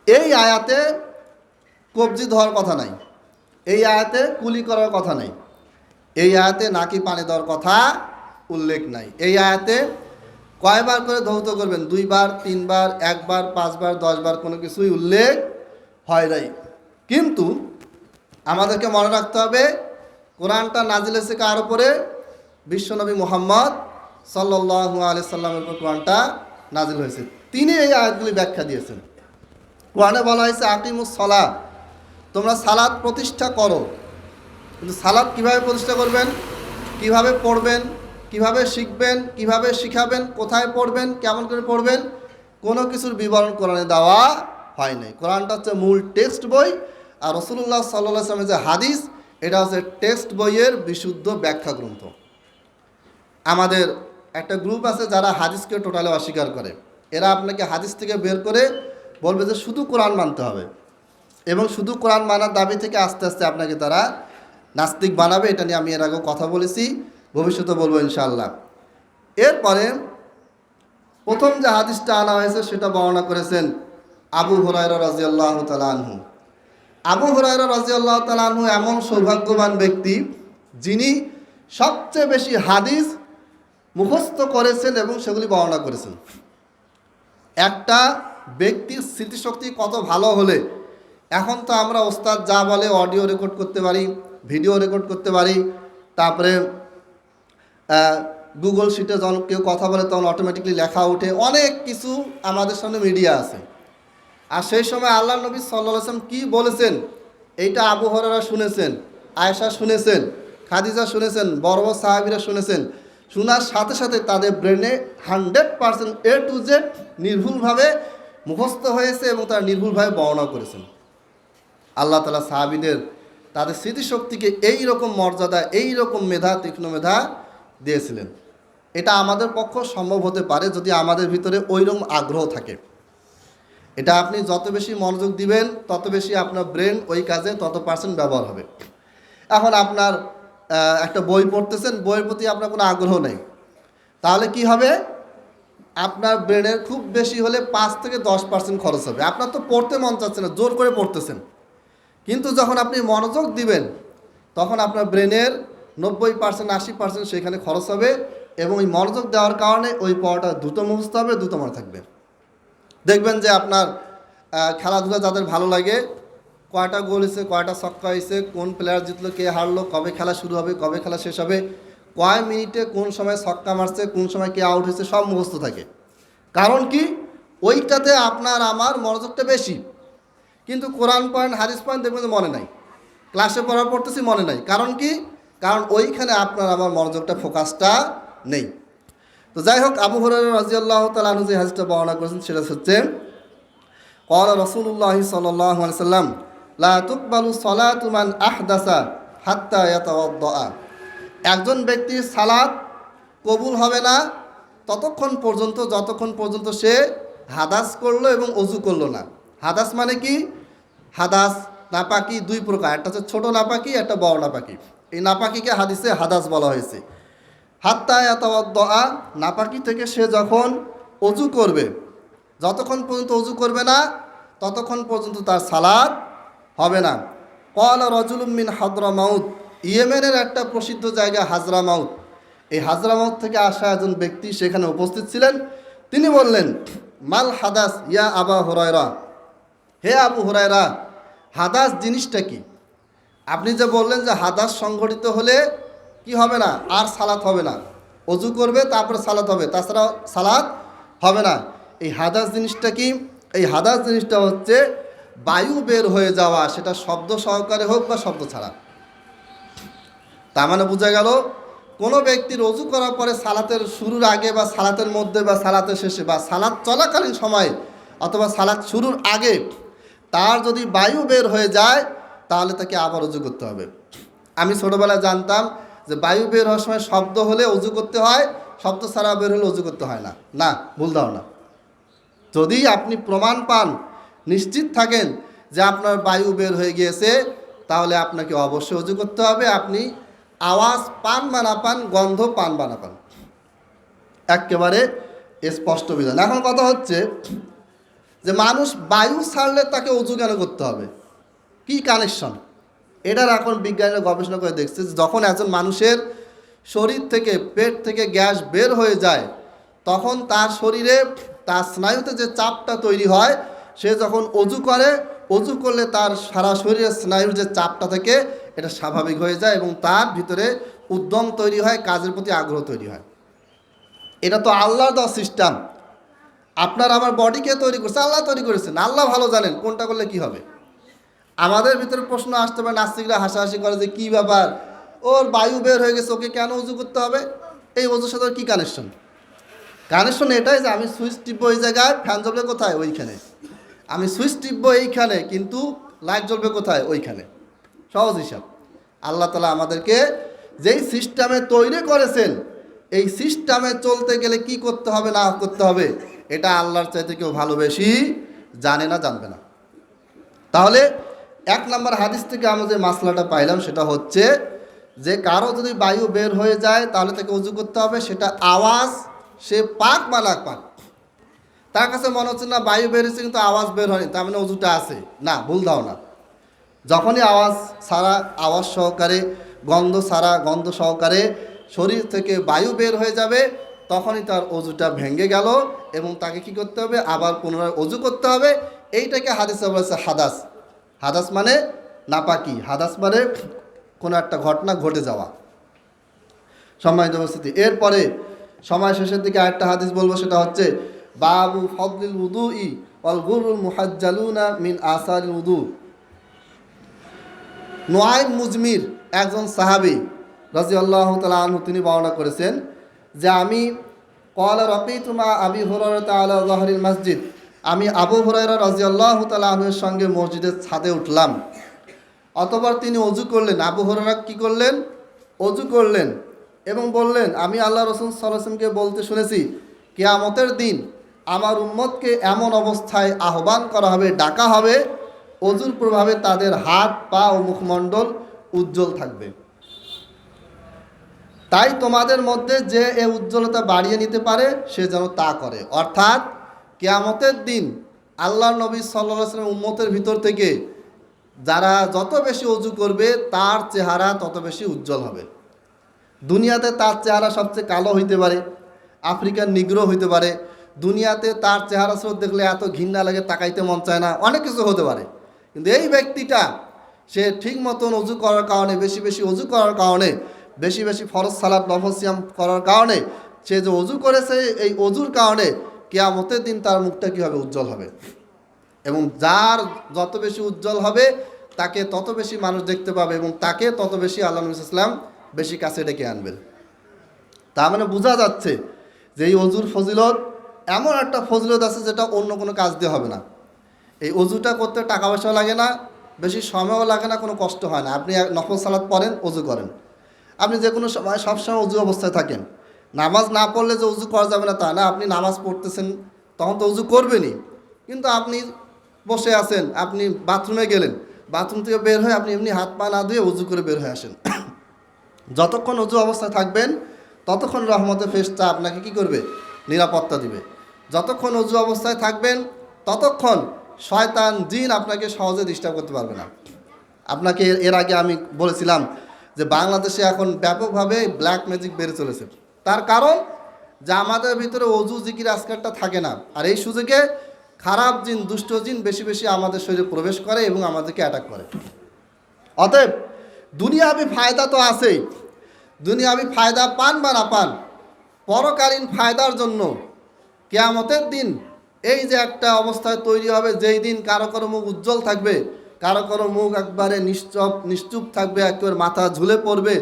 এই আয়াতে কবজি ধোয়ার কথা নাই, এই আয়াতে কুলি করার কথা নাই, এই আয়াতে নাকি পানি দেওয়ার কথা উল্লেখ নাই। এই আয়াতে কয়বার করে ধৌত করবেন? 2 বার, 3 বার, 1 বার, 5 বার, 10 বার, কোনো কিছুই উল্লেখ হয় নাই। কিন্তু আমাদেরকে মনে রাখতে হবে, কোরআনটা নাজিল হয়েছে কার উপরে? বিশ্বনবী মুহাম্মদ সাল্লাল্লাহু আলাইহি সাল্লামের উপর কোরআনটা নাজিল হয়েছে। তিনি এই আয়াতগুলি ব্যাখ্যা দিয়েছেন। কোরআনে বলা হয়েছে আকিমুস সালাহ, তোমরা সালাত প্রতিষ্ঠা করো। কিন্তু সালাত কিভাবে প্রতিষ্ঠা করবেন, কিভাবে পড়বেন, কিভাবে শিখবেন, কিভাবে শিখাবেন, কোথায় পড়বেন, কেমন করে পড়বেন, কোনো কিছুর বিবরণ কোরআনে দেওয়া হয় নাই। কোরআনটা হচ্ছে মূল টেক্সট বই, আর রাসূলুল্লাহ সাল্লাল্লাহু আলাইহি ওয়াসাল্লামের যে হাদিস, এটা হচ্ছে টেক্সট বইয়ের বিশুদ্ধ ব্যাখ্যা গ্রন্থ। আমাদের একটা গ্রুপ আছে যারা হাদিসকে টোটালি অস্বীকার করে। এরা আপনাকে হাদিস থেকে বের করে বলবে যে শুধু কোরআন মানতে হবে, এবং শুধু কোরআন মানার দাবি থেকে আস্তে আস্তে আপনাকে তারা নাস্তিক বানাবে। এটা নিয়ে আমি এর আগেও কথা বলেছি, ভবিষ্যতে বলবো ইনশাআল্লাহ। এরপরে প্রথম যে হাদিসটা আনা হয়েছে সেটা বর্ণনা করেছেন আবু হুরায়রা রাদিয়াল্লাহু তাআলা আনহু। আবু হুরায়রা রাদিয়াল্লাহু তাআলা আনহু এমন সৌভাগ্যবান ব্যক্তি, যিনি সবচেয়ে বেশি হাদিস মুখস্থ করেছেন এবং সেগুলি বর্ণনা করেছেন। একটা ব্যক্তির স্মৃতিশক্তি কত ভালো হলে, এখন তো আমরা ওস্তাদ যা বলে অডিও রেকর্ড করতে পারি, ভিডিও রেকর্ড করতে পারি, তারপরে গুগল শিটে যখন কেউ কথা বলে তখন অটোমেটিকলি লেখা ওঠে, অনেক কিছু আমাদের সামনে মিডিয়া আছে। আর সেই সময় আল্লাহ নবী সাল্লাল্লাহু আলাইহি ওয়াসাল্লাম কী বলেছেন, এইটা আবু হুরায়রা শুনেছেন, আয়েশা শুনেছেন, খাদিজা শুনেছেন, বড় বড় সাহাবীরা শুনেছেন। শোনার সাথে সাথে তাদের ব্রেনে 100% A to Z নির্ভুলভাবে মুখস্থ হয়েছে এবং তারা নির্ভুলভাবে বর্ণনা করেছেন। আল্লাহ তাআলা সাহাবীদের তাদের স্মৃতিশক্তিকে এই রকম মর্যাদা, এই রকম মেধা, তীক্ষ্ণ মেধা দিয়েছিলেন। এটা আমাদের পক্ষ সম্ভব হতে পারে যদি আমাদের ভিতরে ওই রকম আগ্রহ থাকে। এটা আপনি যত বেশি মনোযোগ দিবেন, তত বেশি আপনার ব্রেন ওই কাজে তত % ব্যবহার হবে। এখন আপনার একটা বই পড়তেছেন, বইয়ের প্রতি আপনার কোনো আগ্রহ নেই, তাহলে কি হবে? আপনার ব্রেনের খুব বেশি হলে 5 থেকে 10% খরচ হবে। আপনার তো পড়তে মন চাচ্ছে না, জোর করে পড়তেছেন, কিন্তু যখন আপনি মনোযোগ দিবেন তখন আপনার ব্রেনের 90% 80% সেখানে খরচ হবে, এবং ওই মনোযোগ দেওয়ার কারণে ওই পড়াটা দ্রুত মুখস্থ হবে, দ্রুত মনে থাকবে। দেখবেন যে আপনার খেলাধুলা যাদের ভালো লাগে, কয়টা গোল হয়েছে, কয়টা ছক্কা হয়েছে, কোন প্লেয়ার জিতলো, কে হারলো, কবে খেলা শুরু হবে, কবে খেলা শেষ হবে, কয় মিনিটে কোন সময় ছক্কা মারছে, কোন সময় কে আউট হয়েছে, সব মুখস্থ থাকে। কারণ কি? ওইটাতে আপনার আমার মনোযোগটা বেশি। কিন্তু কোরআন পয়েন্ট, হাদিস পয়েন্ট দেখবেন যে মনে নাই, ক্লাসে পড়তেছি মনে নাই। কারণ কি? কারণ ওইখানে আপনার আমার মনোযোগটা, ফোকাসটা নেই। তো যাই হোক, আবু হুরায়রা রাদিয়াল্লাহু তাআলা আনহু যে হাদিসটা বর্ণনা করেছেন সেটা হচ্ছে, ক্বালা রাসূলুল্লাহি সাল্লাল্লাহু আলাইহি সাল্লাম, লা তুকবালু সালাতু মান আহদাসা হাত্তা ইয়াতাওয়াদ্দা। একজন ব্যক্তির সালাত কবুল হবে না ততক্ষণ পর্যন্ত যতক্ষণ পর্যন্ত সে হাদাস করলো এবং অজু করলো না। হাদাস মানে কি? হাদাস নাপাকি দুই প্রকার, একটা হচ্ছে ছোট নাপাকি, একটা বড় নাপাকি। এই নাপাকিকে হাদিসে হাদাস বলা হয়েছে। হাত্তা ইয়াতাওয়াদ্দা, নাপাকি থেকে সে যখন অজু করবে, যতক্ষণ পর্যন্ত অজু করবে না ততক্ষণ পর্যন্ত তার সালাত হবে না। ক্বালা রাজুলুম মিন হাদরামাউত, ইয়েমেনের একটা প্রসিদ্ধ জায়গা হাজরামাউত। এই হাজরামাউত থেকে আসা একজন ব্যক্তি সেখানে উপস্থিত ছিলেন। তিনি বললেন, মাল হাদাস ইয়া আবা হুরায়রা, হে আবু হুরায়রা, হাদাস জিনিসটা কি? আপনি যে বললেন যে হাদাস সংঘটিত হলে কি হবে না, আর সালাত হবে না, অজু করবে তারপরে সালাত হবে, তাছাড়া সালাত হবে না। এই হাদাস জিনিসটা কি? এই হাদাস জিনিসটা হচ্ছে বায়ু বের হয়ে যাওয়া, সেটা শব্দ সহকারে হোক বা শব্দ ছাড়া। তার মানে বোঝা গেল, কোনো ব্যক্তির অজু করার পরে সালাতের শুরুর আগে বা সালাতের মধ্যে বা সালাতের শেষে বা সালাত চলাকালীন সময়ে অথবা সালাত শুরুর আগে তার যদি বায়ু বের হয়ে যায় তাহলে তাকে আবার অজু করতে হবে। আমি ছোটোবেলায় জানতাম যে বায়ু বের হওয়ার সময় শব্দ হলে অজু করতে হয়, শব্দ ছাড়া বের হলে অজু করতে হয় না। না, ভুল ধারণা। যদি আপনি প্রমাণ পান, নিশ্চিত থাকেন যে আপনার বায়ু বের হয়ে গিয়েছে, তাহলে আপনাকে অবশ্যই অজু করতে হবে। আপনি আওয়াজ পান বা না পান, গন্ধ পান বা না পান, একেবারে স্পষ্ট বিধান। এখন কথা হচ্ছে যে মানুষ বায়ু ছাড়লে তাকে অজু কেন করতে হবে? কি কানেকশন? এটার এখন বিজ্ঞানীরা গবেষণা করে দেখছে যে যখন একজন মানুষের শরীর থেকে, পেট থেকে গ্যাস বের হয়ে যায়, তখন তার শরীরে, তার স্নায়ুতে যে চাপটা তৈরি হয়, সে যখন অজু করে, অজু করলে তার সারা শরীরের স্নায়ুর যে চাপটা থেকে এটা স্বাভাবিক হয়ে যায় এবং তার ভিতরে উদ্যম তৈরি হয়, কাজের প্রতি আগ্রহ তৈরি হয়। এটা তো আল্লাহর দেওয়া সিস্টেম। আপনার আমার বডিকে তৈরি করছে আল্লাহ, তৈরি করেছেন আল্লাহ, ভালো জানেন কোনটা করলে কি হবে। আমাদের ভিতরে প্রশ্ন আসতে পারে, নাস্তিকরা হাসাহাসি করে যে কী ব্যাপার, ওর বায়ু বের হয়ে গেছে, ওকে কেন উজু করতে হবে? এই অজুর সাথে কী কানেকশন? কানেকশন এটাই যে আমি সুইচ টিপবো এই জায়গায়, ফ্যান জ্বলবে কোথায়? ওইখানে। আমি সুইচ টিপবো এইখানে, কিন্তু লাইট জ্বলবে কোথায়? ওইখানে। সহজ হিসাব। আল্লাহ তাআলা আমাদেরকে যেই সিস্টেমে তৈরি করেছেন, এই সিস্টেমে চলতে গেলে কি করতে হবে না করতে হবে, এটা আল্লাহর চাইতে কেউ ভালো বেশি জানে না, জানবে না। তাহলে এক নম্বর হাদিস থেকে আমরা যে মাসলাটা পাইলাম সেটা হচ্ছে যে কারো যদি বায়ু বের হয়ে যায় তাহলে তাকে উজু করতে হবে, সেটা আওয়াজ সে পাক বা না পাক। তার কাছে মনে হচ্ছে না বায়ু বের হয়েছে কিন্তু আওয়াজ বের হয়নি, তার মানে উজুটা আছে। না, ভুল দাও না। যখনই আওয়াজ ছাড়া, আওয়াজ সহকারে, গন্ধ ছাড়া, গন্ধ সহকারে শরীর থেকে বায়ু বের হয়ে যাবে, তখনই তার অজুটা ভেঙে গেল এবং তাকে কি করতে হবে? আবার পুনরায় অজু করতে হবে। এইটাকে হাদিসে বলেছে হাদাস। হাদাস মানে নাপাকি, হাদাস মানে কোনো একটা ঘটনা ঘটে যাওয়া। সম্মানিত উপস্থিতি, এরপরে সময় শেষের দিকে আরেকটা হাদিস বলবো, সেটা হচ্ছে বাবু ফদলিল উদুই ওয়াল গুরুল মুহাজ্জালুনা মিন আসারিল উদু। নুআইম মুজমির একজন সাহাবী রাদিয়াল্লাহু তাআলা আনহু, তিনি বর্ণনা করেছেন যে আমি ক্বালা রাকিতু মা আবি হুরায়রা আলা যাহরিল মসজিদ, আমি আবু হুরায়রা রাদিয়াল্লাহু তাআলা আনহুর সঙ্গে মসজিদের ছাদে উঠলাম। অতঃপর তিনি অজু করলেন। আবু হুরায়রা কি করলেন? অজু করলেন এবং বললেন, আমি আল্লাহ রাসূল সাল্লাল্লাহু আলাইহি ওয়াসাল্লামকে বলতে শুনেছি, কিয়ামতের দিন আমার উম্মতকে এমন অবস্থায় আহ্বান করা হবে, ডাকা হবে, অজুর প্রভাবে তাদের হাত, পা ও মুখমণ্ডল উজ্জ্বল থাকবে। তাই তোমাদের মধ্যে যে এ উজ্জ্বলতা বাড়িয়ে নিতে পারে সে যেন তা করে। অর্থাৎ কিয়ামতের দিন আল্লাহর নবী সাল্লাল্লাহু আলাইহি ওয়াসাল্লাম উম্মতের ভিতর থেকে যারা যত বেশি অজু করবে তার চেহারা তত বেশি উজ্জ্বল হবে। দুনিয়াতে তার চেহারা সবচেয়ে কালো হইতে পারে, আফ্রিকার নিগ্রো হইতে পারে, দুনিয়াতে তার চেহারা স্রোত দেখলে এত ঘৃণা লাগে, তাকাইতে মন চায় না, অনেক কিছু হতে পারে। কিন্তু এই ব্যক্তিটা সে ঠিক মতন অজু করার কারণে, বেশি বেশি অজু করার কারণে, বেশি বেশি ফরজ সালাত নফল সিয়াম করার কারণে, সে যে অজু করেছে, এই অজুর কারণে কিয়ামতের দিন তার মুখটা কী হবে? উজ্জ্বল হবে। এবং যার যত বেশি উজ্জ্বল হবে তাকে তত বেশি মানুষ দেখতে পাবে এবং তাকে তত বেশি আল্লাহ নবী সাল্লাল্লাহু আলাইহি ওয়াসাল্লাম বেশি কাছে ডেকে আনবেন। তার মানে বোঝা যাচ্ছে যে এই অজুর ফজিলত এমন একটা ফজিলত আছে যেটা অন্য কোনো কাজ দিয়ে হবে না। এই অজুটা করতে টাকা পয়সাও লাগে না, বেশি সময়ও লাগে না, কোনো কষ্ট হয় না। আপনি নফল সালাত পড়েন, অজু করেন, আপনি যে কোনো সময় সবসময় উজু অবস্থায় থাকেন। নামাজ না পড়লে যে উজু করা যাবে না তা না, আপনি নামাজ পড়তেছেন তখন তো উজু করবেনই, কিন্তু আপনি বসে আছেন, আপনি বাথরুমে গেলেন, বাথরুম থেকে বের হয়ে আপনি এমনি হাত পা না ধুয়ে উজু করে বের হয়ে আসেন। যতক্ষণ উজু অবস্থায় থাকবেন ততক্ষণ রহমতে ফেরেশতা আপনাকে কি করবে? নিরাপত্তা দিবে। যতক্ষণ উজু অবস্থায় থাকবেন ততক্ষণ শয়তান জিন আপনাকে সহজে ডিস্টার্ব করতে পারবে না। আপনাকে এর আগে আমি বলেছিলাম যে বাংলাদেশে এখন ব্যাপকভাবে ব্ল্যাক ম্যাজিক বেড়ে চলেছে। তার কারণ যে আমাদের ভিতরে অজু জিকির আজকারটা থাকে না, আর এই সুযোগে খারাপ জিন, দুষ্ট জিন বেশি বেশি আমাদের শরীরে প্রবেশ করে এবং আমাদেরকে অ্যাটাক করে। অতএব দুনিয়াবি ফায়দা তো আছেই, দুনিয়াবি ফায়দা পান বা না পান, পরকালীন ফায়দার জন্য কিয়ামতের দিন এই যে একটা অবস্থায় তৈরি হবে, যেই দিন কারো কারো মুখ উজ্জ্বল থাকবে, কারো কারো মুখ একবারে নিশ্চুপ থাকবে, একেবারে মাথা ঝুলে পড়বে,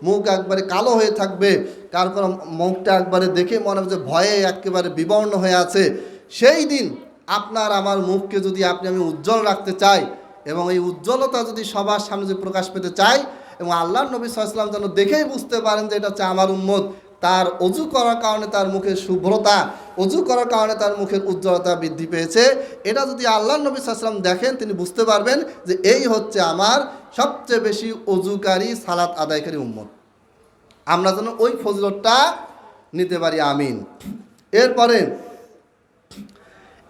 মুখ একবারে কালো হয়ে থাকবে, কারো কারো মুখটা একবারে দেখে মনে হবে যে ভয়ে একেবারে বিবর্ণ হয়ে আছে। সেই দিন আপনার আমার মুখকে যদি আমি উজ্জ্বল রাখতে চাই এবং এই উজ্জ্বলতা যদি সবার সামনে যদি প্রকাশ পেতে চাই এবং আল্লাহর নবী সাল্লাল্লাহু আলাইহি ওয়াসাল্লাম যেন দেখেই বুঝতে পারেন যে এটা হচ্ছে আমার উম্মত, তার অজু করার কারণে তার মুখের শুভ্রতা, অজু করার কারণে তার মুখের উজ্জ্বলতা বৃদ্ধি পেয়েছে, এটা যদি আল্লাহর নবী সাল্লাল্লাহু আলাইহি ওয়াসাল্লাম দেখেন, তিনি বুঝতে পারবেন যে এই হচ্ছে আমার সবচেয়ে বেশি অজুকারী, সালাত আদায়কারী উম্মত। আমরা যেন ওই ফজিলতটা নিতে পারি, আমিন। এরপরে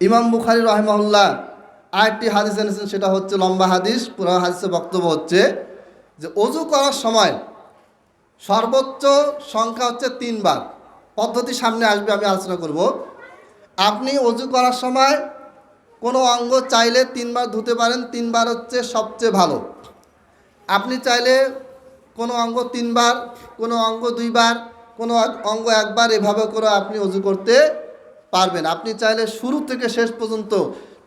ইমাম বুখারী রাহিমাহুল্লাহ আরেকটি হাদিস এনেছেন, সেটা হচ্ছে লম্বা হাদিস। পুরো হাদিসের বক্তব্য হচ্ছে যে অজু করার সময় সর্বোচ্চ সংখ্যা হচ্ছে 3 বার। পদ্ধতি সামনে আসবে, আমি আলোচনা করব। আপনি অজু করার সময় কোনো অঙ্গ চাইলে 3 বার ধুতে পারেন, 3 বার হচ্ছে সবচেয়ে ভালো। আপনি চাইলে কোনো অঙ্গ 3 বার, কোনো অঙ্গ 2 বার, কোনো অঙ্গ 1 বার, এভাবে করে আপনি অজু করতে পারবেন। আপনি চাইলে শুরু থেকে শেষ পর্যন্ত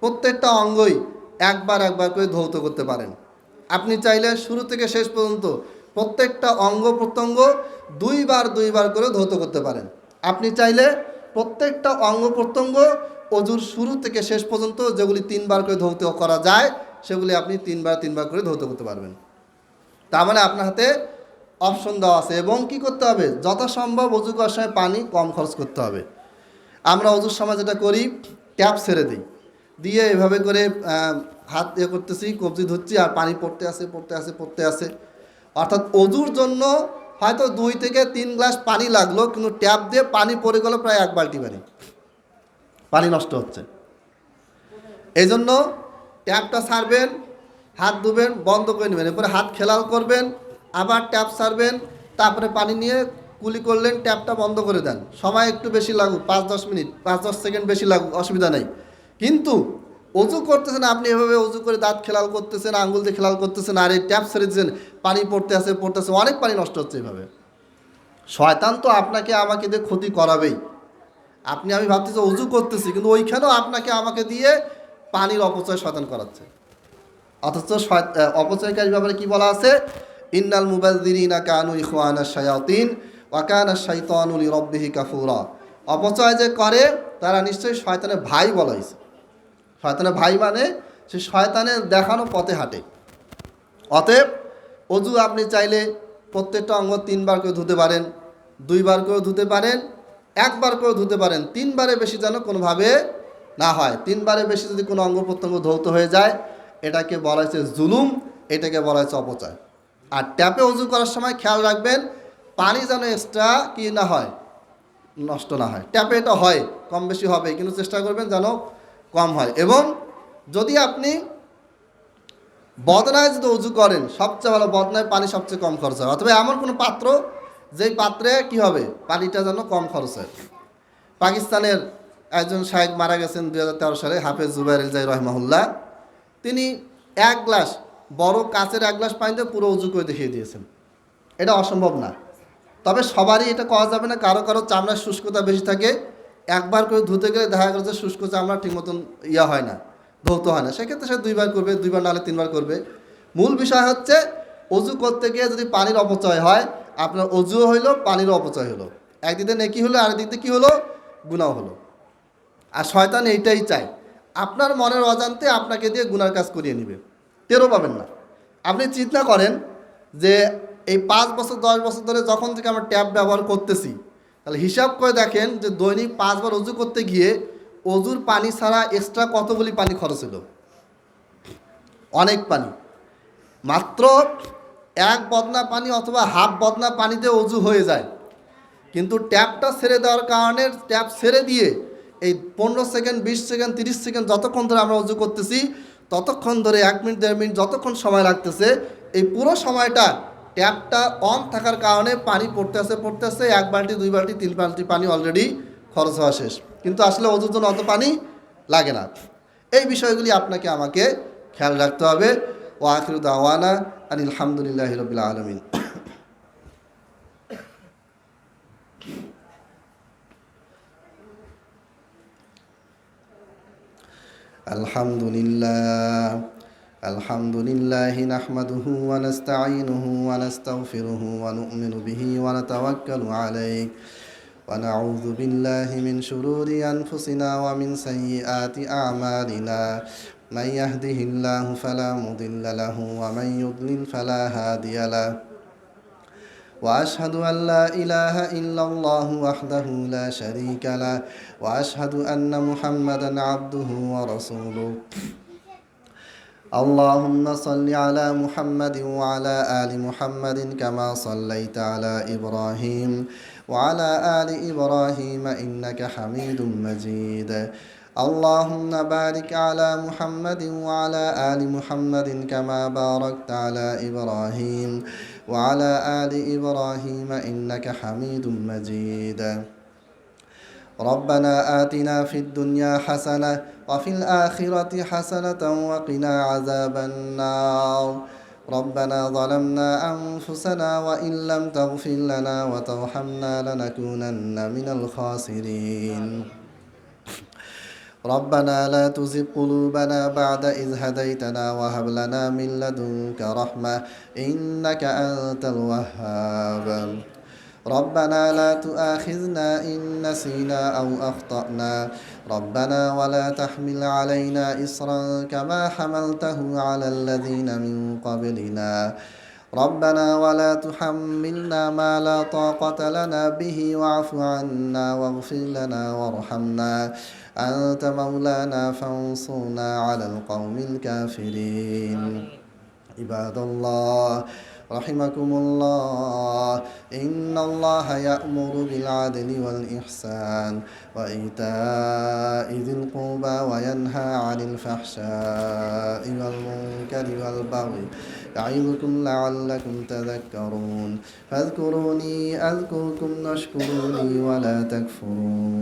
প্রত্যেকটা অঙ্গই একবার করে ধৌত করতে পারেন। আপনি চাইলে শুরু থেকে শেষ পর্যন্ত প্রত্যেকটা অঙ্গ প্রত্যঙ্গ 2 বার করে ধৌত করতে পারেন। আপনি চাইলে প্রত্যেকটা অঙ্গ প্রত্যঙ্গ অজুর শুরু থেকে শেষ পর্যন্ত যেগুলি 3 বার করে ধৌত করা যায় সেগুলি আপনি 3 বার করে ধৌত করতে পারবেন। তার মানে আপনার হাতে অপশন দেওয়া আছে। এবং কি করতে হবে? যথাসম্ভব অজু করার সময় পানি কম খরচ করতে হবে। আমরা অজুর সময় যেটা করি, ট্যাপ ছেড়ে দিই, দিয়ে এভাবে করে হাত করতেছি, কবজি ধরছি, আর পানি পড়তে আসে। অর্থাৎ অজুর জন্য হয়তো 2 থেকে 3 গ্লাস পানি লাগলো, কিন্তু ট্যাপ দিয়ে পানি পড়ে গেল প্রায় 1 বালতি পানি নষ্ট হচ্ছে। এই জন্য ট্যাপটা ছাড়বেন, হাত ধুবেন, বন্ধ করে নেবেন, এরপরে হাত খেলাল করবেন, আবার ট্যাপ ছাড়বেন, তারপরে পানি নিয়ে কুলি করলেন, ট্যাপটা বন্ধ করে দেন। সময় একটু বেশি লাগুক, 5-10 মিনিট, 5-10 সেকেন্ড বেশি লাগুক, অসুবিধা নেই। কিন্তু অজু করতেছেন আপনি, এভাবে অজু করে দাঁত খেলাল করতেছেন, আঙ্গুল দিয়ে খেলাল করতেছেন, আর এই ট্যাপ ছেড়ে দিচ্ছেন, পানি পড়তে আসে, অনেক পানি নষ্ট হচ্ছে। এভাবে শয়তান তো আপনাকে আমাকে দিয়ে ক্ষতি করাবেই। আমি ভাবতেছি অজু করতেছি, কিন্তু ওইখানেও আপনাকে আমাকে দিয়ে পানির অপচয় শয়তান করাচ্ছে। অথচ অপচয়কারীর ব্যাপারে কি বলা আছে? ইন্নাল মুবাযযিরিনা কানু ইখওয়ানাশ শায়াতিন ওয়া কানা শাইতানু লিরাব্বিহি কাফুরা। অপচয় যে করে তারা নিশ্চয়ই শয়তানের ভাই বলা হয়েছে। শয়তানের ভাই মানে সে শয়তানের দেখানো পথে হাঁটে। অতএব অজু আপনি চাইলে প্রত্যেকটা অঙ্গ 3 বার করে ধুতে পারেন, 2 বার করে ধুতে পারেন, 1 বার করে ধুতে পারেন। 3 বারের বেশি যেন কোনোভাবে না হয়। 3 বারের বেশি যদি কোনো অঙ্গ প্রত্যঙ্গ ধৌত হয়ে যায়, এটাকে বলা হয়েছে জুলুম, এটাকে বলা হয়েছে অপচয়। আর ট্যাপে অজু করার সময় খেয়াল রাখবেন পানি যেন এক্সট্রা কি না হয়, নষ্ট না হয়। ট্যাপে এটা হয়, কম বেশি হবে, কিন্তু চেষ্টা করবেন যেন কম হয়। এবং যদি আপনি বদনায় যদি অজু করেন, সবচেয়ে ভালো, বদনায় পানি সবচেয়ে কম খরচ হয়। অথবা এমন কোনো পাত্র যেই পাত্রে কি হবে, পানিটা যেন কম খরচ হয়। পাকিস্তানের একজন শায়েখ মারা গেছেন 2013 সালে, হাফেজ জুবাইর ইলজাই রহমাহুল্লাহ। তিনি 1 গ্লাস, বড় কাচের 1 গ্লাস পানিতে পুরো অজু করে দেখিয়ে দিয়েছেন। এটা অসম্ভব না, তবে সবারই এটা করা যাবে না। কারো কারো চামড়ার শুষ্কতা বেশি থাকে, 1 বার করে ধুতে গেলে দেখা গেল যে শুষ্ক চামড়া ঠিক মতন হয় না, ধৌত হয় না। সেক্ষেত্রে সে 2 বার করবে, 2 বার নাহলে 3 বার করবে। মূল বিষয় হচ্ছে অজু করতে গিয়ে যদি পানির অপচয় হয়, আপনার অজুও হইলো, পানিরও অপচয় হলো। একদিকে নেকি হলো, আরেকদিকে কি হলো, গুনাহ হলো। আর শয়তান এইটাই চায়, আপনার মনের অজান্তে আপনাকে দিয়ে গুনার কাজ করিয়ে নেবে, টেরও পাবেন না। আপনি চিন্তা করেন যে এই 5 বছর 10 বছর ধরে যখন থেকে আমরা ট্যাপ ব্যবহার করতেছি, তাহলে হিসাব করে দেখেন যে দৈনিক 5 বার অজু করতে গিয়ে অজুর পানি ছাড়া এক্সট্রা কতগুলি পানি খরচ হলো? অনেক পানি। মাত্র এক বদনা পানি অথবা হাফ বদনা পানিতে অজু হয়ে যায়, কিন্তু ট্যাপটা ছেড়ে দেওয়ার কারণে ট্যাপ ছেড়ে দিয়ে এই 15 সেকেন্ড 20 সেকেন্ড 30 সেকেন্ড যতক্ষণ ধরে আমরা অজু করতেছি, ততক্ষণ ধরে 1 মিনিট 1.5 মিনিট যতক্ষণ সময় লাগতেছে, এই পুরো সময়টা ট্যাপটা অন থাকার কারণে পানি পড়তে আসে 1 বালতি 2 বালতি 3 বালতি পানি অলরেডি খরচ হওয়া শেষ, কিন্তু আসলে অজুর জন্য অত পানি লাগে না। এই বিষয়গুলি আপনাকে আমাকে খেয়াল রাখতে হবে। ও আখিরু দাওয়ানা আনিল হামদুলিল্লাহি রাব্বিল আলামিন। আলহামদুলিল্লাহি নাহমাদুহু ওয়া নাস্তাঈনুহু ওয়া নাস্তাগফিরুহু ওয়া নু'মিনু বিহি ওয়া নাতাওয়াক্কালু আলাইহি ওয়া নাউযু বিল্লাহি মিন শুরুরি আনফুসিনা ওয়া মিন সাইয়্যাতি আ'মালিনা। মান ইয়াহদিহিল্লাহু ফালা মুদিল্লা লাহু ওয়া মান ইউদ্লিল ফালা হাদিয়া লাহু। وأشهد أن لا إله إلا الله وحده لا شريك له وأشهد أن محمدا عبده ورسوله. اللهم صل على محمد وعلى آل محمد كما صليت على إبراهيم وعلى آل إبراهيم إنك حميد مجيد. اللهم بارك على محمد وعلى آل محمد كما باركت على إبراهيم وعلى آل إبراهيم إنك حميد مجيد. ربنا آتنا في الدنيا حسنة وفي الآخرة حسنة وقنا عذاب النار. ربنا ظلمنا أنفسنا وإن لم تغفر لنا وترحمنا لنكونن من الخاسرين. ربنا لا تزغ قلوبنا بعد إذ هديتنا وهب لنا من لدنك رحمة إنك أنت الوهاب. ربنا لا تؤاخذنا إن نسينا أو أخطأنا. ربنا ولا تحمل علينا إصرا كما حملته على الذين من قبلنا. ربنا ولا تحملنا ما لا طاقة لنا به واعف عنا واغفر لنا وارحمنا أنت مولانا فانصرنا على القوم الكافرين. عباد الله رحمكم الله، إن الله يأمر بالعدل والإحسان وإيتاء ذي القربى وينهى عن الفحشاء والمنكر والبغي يعظكم لعلكم تذكرون. فاذكروني أذكركم واشكروني ولا تكفرون.